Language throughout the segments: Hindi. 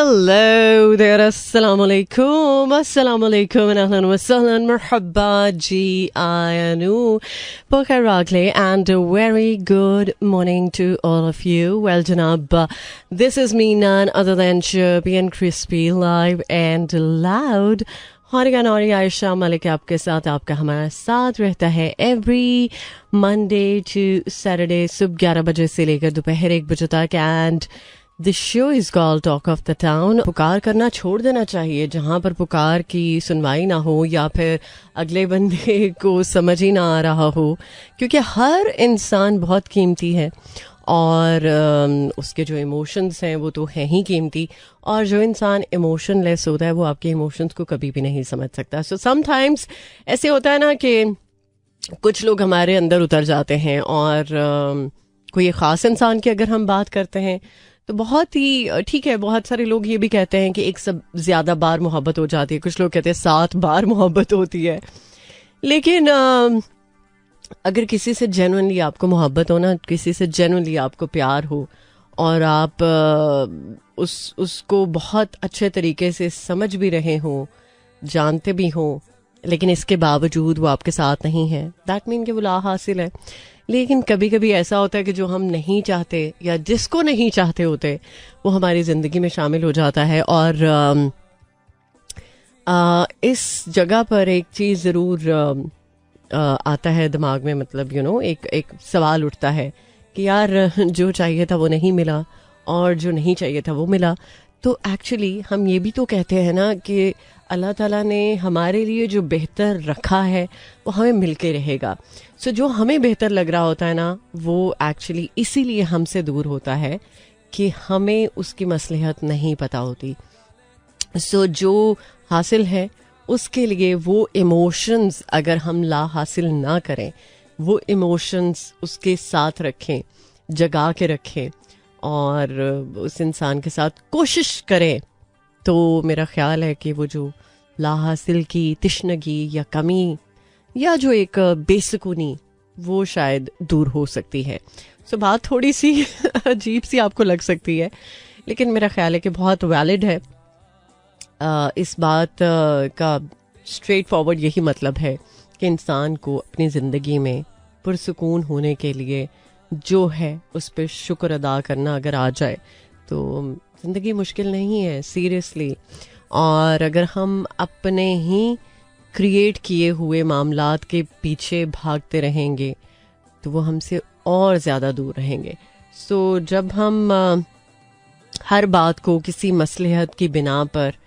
Hello there, assalamu alaikum, and ahlan wa sahlan, marhaba ji ayanu, Bokar Ragle, and a very good morning to all of you. Well, Janab, this is me, none other than chirpy and crispy, live and loud. हॉरिगा नौरी Ayesha Malik आपके साथ, आपका हमारा साथ रहता है एवरी मंडे टू सैटरडे सुबह 11 बजे से लेकर दोपहर 1 बजे तक. And the show is called talk of the town. पुकार करना छोड़ देना चाहिए. जहां पर पुकार की सुनवाई ना हो या फिर अगले बंदे को समझ ही ना आ रहा हो, क्योंकि हर इंसान बहुत कीमती है और उसके जो इमोशंस हैं वो तो हैं ही कीमती, और जो इंसान इमोशन लेस होता है वो आपके इमोशंस को कभी भी नहीं समझ सकता. सो समटाइम्स ऐसे होता है ना कि कुछ लोग हमारे अंदर उतर जाते हैं, और कोई ख़ास इंसान की अगर हम बात करते हैं तो बहुत ही ठीक है. बहुत सारे लोग ये भी कहते हैं कि एक सब ज़्यादा बार मोहब्बत हो जाती है, कुछ लोग कहते हैं 7 बार मोहब्बत होती है. लेकिन अगर किसी से जेन्युइनली आपको मोहब्बत हो ना, किसी से जेन्युइनली आपको प्यार हो और आप उसको बहुत अच्छे तरीके से समझ भी रहे हो, जानते भी हो, लेकिन इसके बावजूद वो आपके साथ नहीं है, दैट मीन कि वो ला हासिल है. लेकिन कभी कभी ऐसा होता है कि जो हम नहीं चाहते या जिसको नहीं चाहते होते वो हमारी ज़िंदगी में शामिल हो जाता है. और इस जगह पर एक चीज़ ज़रूर आता है दिमाग में, मतलब एक सवाल उठता है कि यार जो चाहिए था वो नहीं मिला और जो नहीं चाहिए था वो मिला. तो एक्चुअली हम ये भी तो कहते हैं ना कि अल्लाह ताला ने हमारे लिए जो बेहतर रखा है वो हमें मिल के रहेगा. सो जो हमें बेहतर लग रहा होता है ना, वो एक्चुअली इसीलिए हमसे दूर होता है कि हमें उसकी मसलहत नहीं पता होती. सो जो हासिल है उसके लिए वो इमोशंस अगर हम ला हासिल ना करें, वो इमोशंस उसके साथ रखें, जगा के रखें और उस इंसान के साथ कोशिश करें, तो मेरा ख्याल है कि वो जो ला हासिल की तिश्नगी या कमी या जो एक बेसुकूनी वो शायद दूर हो सकती है. सो बात थोड़ी सी अजीब सी आपको लग सकती है, लेकिन मेरा ख्याल है कि बहुत वैलिड है. इस बात का स्ट्रेट फॉरवर्ड यही मतलब है कि इंसान को अपनी ज़िंदगी में पुरसुकून होने के लिए जो है उस पर शुक्र अदा करना अगर आ जाए तो ज़िंदगी मुश्किल नहीं है, सीरियसली. और अगर हम अपने ही क्रिएट किए हुए मामलात के पीछे भागते रहेंगे तो वो हमसे और ज़्यादा दूर रहेंगे. सो जब हम हर बात को किसी मसलहत की बिना पर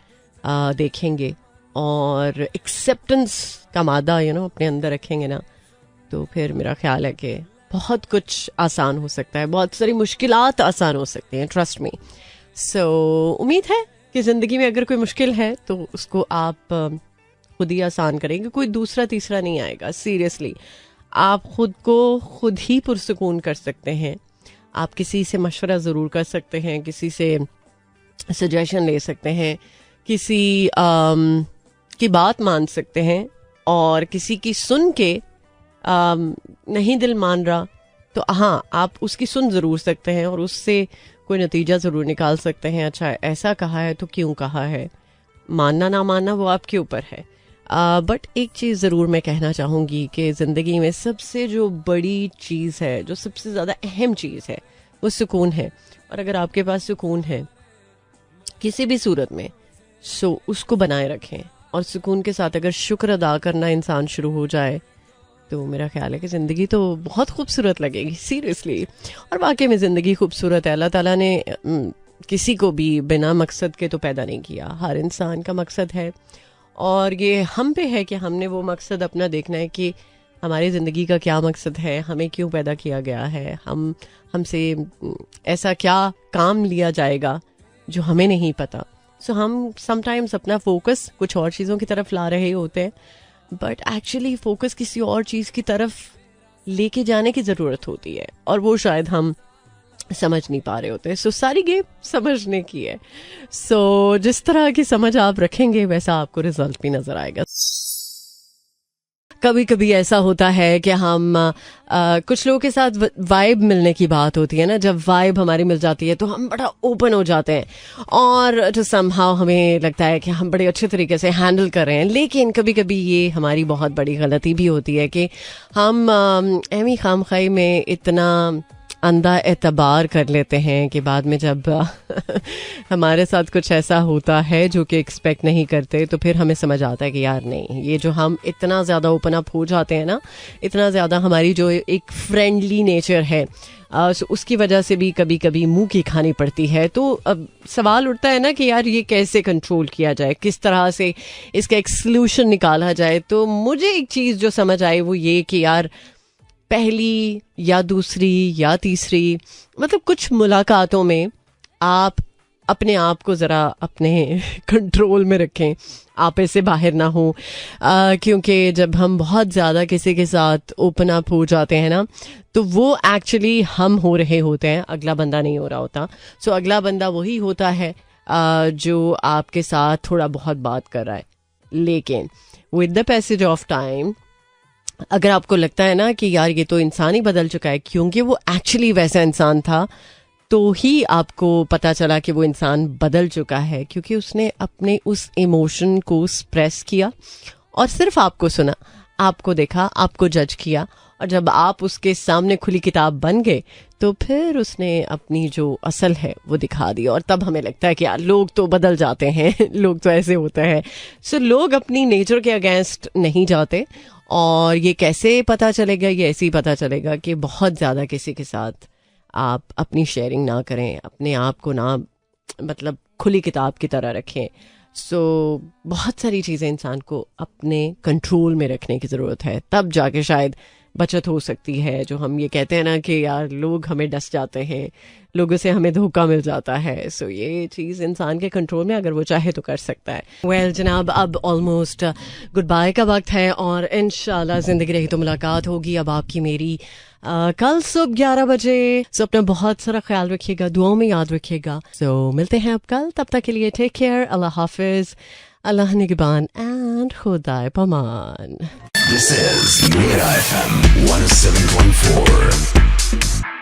देखेंगे और एक्सेप्टेंस का मादा अपने अंदर रखेंगे ना, तो फिर मेरा ख्याल है कि बहुत कुछ आसान हो सकता है, बहुत सारी मुश्किलात आसान हो सकती हैं, ट्रस्ट मी. सो उम्मीद है कि ज़िंदगी में अगर कोई मुश्किल है तो उसको आप खुद ही आसान करेंगे, कोई दूसरा तीसरा नहीं आएगा. सीरियसली आप खुद को खुद ही पुरसुकून कर सकते हैं. आप किसी से मशवरा ज़रूर कर सकते हैं, किसी से सजेशन ले सकते हैं, किसी की बात मान सकते हैं, और किसी की सुन के नहीं दिल मान रहा तो हाँ आप उसकी सुन ज़रूर सकते हैं और उससे कोई नतीजा ज़रूर निकाल सकते हैं. अच्छा ऐसा कहा है तो क्यों कहा है, मानना ना मानना वो आपके ऊपर है. बट एक चीज़ ज़रूर मैं कहना चाहूँगी कि ज़िंदगी में सबसे जो बड़ी चीज़ है, जो सबसे ज़्यादा अहम चीज़ है, वो सुकून है. और अगर आपके पास सुकून है किसी भी सूरत में, सो उसको बनाए रखें. और सुकून के साथ अगर शुक्र अदा करना इंसान शुरू हो जाए तो मेरा ख्याल है कि ज़िंदगी तो बहुत खूबसूरत लगेगी, सीरियसली. और वाकई में ज़िंदगी खूबसूरत है. अल्लाह ताला ने किसी को भी बिना मकसद के तो पैदा नहीं किया. हर इंसान का मकसद है, और ये हम पे है कि हमने वो मकसद अपना देखना है कि हमारी ज़िंदगी का क्या मकसद है, हमें क्यों पैदा किया गया है, हमसे ऐसा क्या काम लिया जाएगा जो हमें नहीं पता. सो हम समटाइम्स अपना फोकस कुछ और चीज़ों की तरफ ला रहे होते हैं, बट एक्चुअली फोकस किसी और चीज़ की तरफ लेके जाने की ज़रूरत होती है, और वो शायद हम समझ नहीं पा रहे होते. सो सारी गेम समझने की है. सो जिस तरह की समझ आप रखेंगे वैसा आपको रिजल्ट भी नज़र आएगा. कभी कभी ऐसा होता है कि हम कुछ लोगों के साथ वाइब मिलने की बात होती है ना, जब वाइब हमारी मिल जाती है तो हम बड़ा ओपन हो जाते हैं और जो समहाउ हमें लगता है कि हम बड़े अच्छे तरीके से हैंडल कर रहे हैं। लेकिन कभी कभी ये हमारी बहुत बड़ी गलती भी होती है कि हम एमी खामखाई में इतना अंधा एतबार कर लेते हैं कि बाद में जब हमारे साथ कुछ ऐसा होता है जो कि एक्सपेक्ट नहीं करते, तो फिर हमें समझ आता है कि यार नहीं, ये जो हम इतना ज़्यादा ओपन अप हो जाते हैं ना, इतना ज़्यादा हमारी जो एक फ्रेंडली नेचर है उसकी वजह से भी कभी कभी मुंह की खानी पड़ती है। तो अब सवाल उठता है ना कि यार ये कैसे कंट्रोल किया जाए, किस तरह से इसका एक सल्यूशन निकाला जाए। तो मुझे एक चीज़ जो समझ आई वो ये कि यार पहली या दूसरी या तीसरी मतलब कुछ मुलाकातों में आप अपने आप को ज़रा अपने कंट्रोल में रखें, आपे से बाहर ना हो, क्योंकि जब हम बहुत ज़्यादा किसी के साथ ओपन अप हो जाते हैं ना, तो वो एक्चुअली हम हो रहे होते हैं, अगला बंदा नहीं हो रहा होता। सो अगला बंदा वही होता है जो आपके साथ थोड़ा बहुत बात कर रहा है। लेकिन with the passage of time अगर आपको लगता है ना कि यार ये तो इंसान ही बदल चुका है, क्योंकि वो एक्चुअली वैसा इंसान था, तो ही आपको पता चला कि वो इंसान बदल चुका है, क्योंकि उसने अपने उस इमोशन को एक्सप्रेस किया और सिर्फ आपको सुना, आपको देखा, आपको जज किया, और जब आप उसके सामने खुली किताब बन गए तो फिर उसने अपनी जो असल है वो दिखा दी। और तब हमें लगता है कि यार लोग तो बदल जाते हैं, लोग तो ऐसे होते हैं। सो लोग अपनी नेचर के अगेंस्ट नहीं जाते। और ये कैसे पता चलेगा? ये ऐसे ही पता चलेगा कि बहुत ज़्यादा किसी के साथ आप अपनी शेयरिंग ना करें, अपने आप को ना मतलब खुली किताब की तरह रखें। सो बहुत सारी चीज़ें इंसान को अपने कंट्रोल में रखने की ज़रूरत है, तब जाके शायद बचत हो सकती है। जो हम ये कहते हैं ना कि यार लोग हमें डस जाते हैं, लोगों से हमें धोखा मिल जाता है। सो ये चीज़ इंसान के कंट्रोल में अगर वो चाहे तो कर सकता है। वेल जनाब, अब ऑलमोस्ट गुड बाय का वक्त है और इंशाल्लाह ज़िंदगी रही तो मुलाकात होगी अब आपकी मेरी कल सुबह 11 बजे। सो अपना बहुत सारा ख्याल रखिएगा, दुआओं में याद रखिएगा। सो मिलते हैं अब कल, तब तक के लिए टेक केयर, अल्लाह हाफिज, अल्लाह निगहबान एंड खुदा पमान। This is Mira FM 107.4.